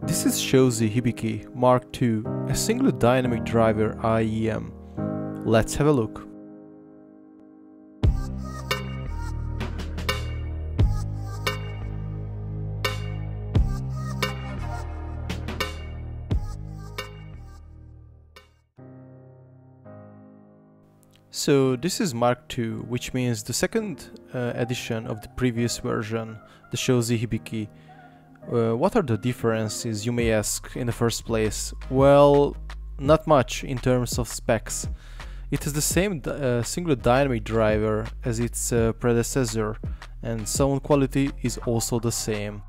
This is SHOZY HIBIKI Mark II, a single dynamic driver IEM. Let's have a look. So this is Mark II, which means the second edition of the previous version, the SHOZY HIBIKI. What are the differences, you may ask, in the first place? Well, not much in terms of specs. It has the same single dynamic driver as its predecessor, and sound quality is also the same.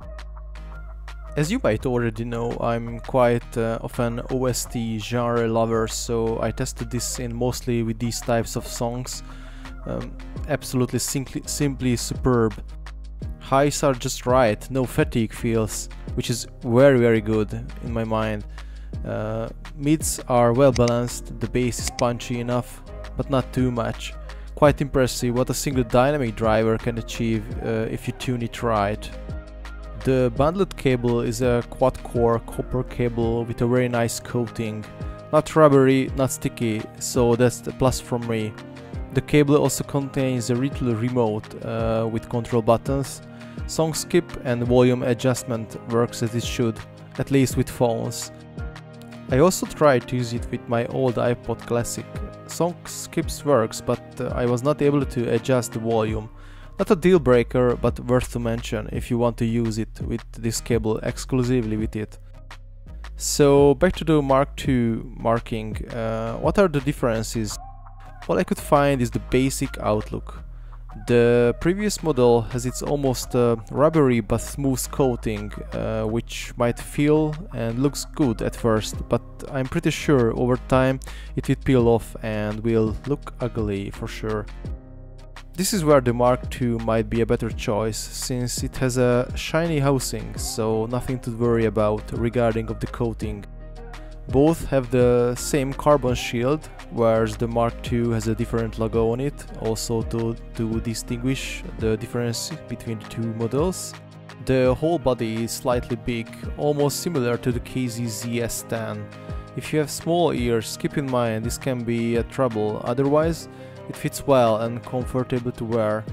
As you might already know, I'm quite of an OST genre lover, so I tested this in mostly with these types of songs. Absolutely simply superb. Highs are just right, no fatigue feels, which is very good in my mind. Mids are well balanced, the bass is punchy enough, but not too much. Quite impressive what a single dynamic driver can achieve if you tune it right. The bundled cable is a quad-core copper cable with a very nice coating. Not rubbery, not sticky, so that's the plus from me. The cable also contains a little remote with control buttons. Song skip and volume adjustment works as it should, at least with phones. I also tried to use it with my old iPod Classic. Song skips works, but I was not able to adjust the volume. Not a deal breaker, but worth to mention if you want to use it with this cable exclusively with it. So back to the Mark II marking. What are the differences? All I could find is the basic outlook. The previous model has its almost rubbery but smooth coating, which might feel and looks good at first, but I'm pretty sure over time it will peel off and will look ugly for sure. This is where the Mark II might be a better choice, since it has a shiny housing, so nothing to worry about regarding of the coating. Both have the same carbon shield, whereas the Mark II has a different logo on it, also to distinguish the difference between the two models. The whole body is slightly big, almost similar to the KZ-ZS10. If you have small ears, keep in mind this can be a trouble, otherwise it fits well and comfortable to wear.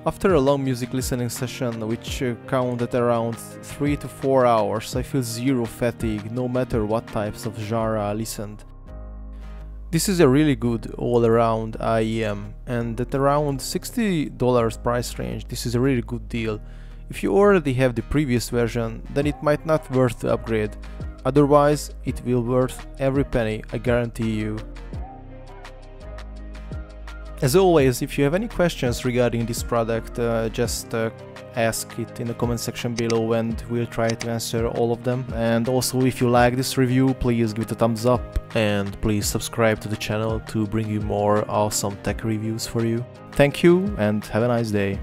After a long music listening session, which counted around 3 to 4 hours, I feel zero fatigue no matter what types of genre I listened. This is a really good all-around IEM, and at around $60 price range this is a really good deal. If you already have the previous version, then it might not worth the upgrade, otherwise it will worth every penny, I guarantee you. As always, if you have any questions regarding this product, just ask it in the comment section below and we'll try to answer all of them. And also, if you like this review, please give it a thumbs up and please subscribe to the channel to bring you more awesome tech reviews for you. Thank you and have a nice day.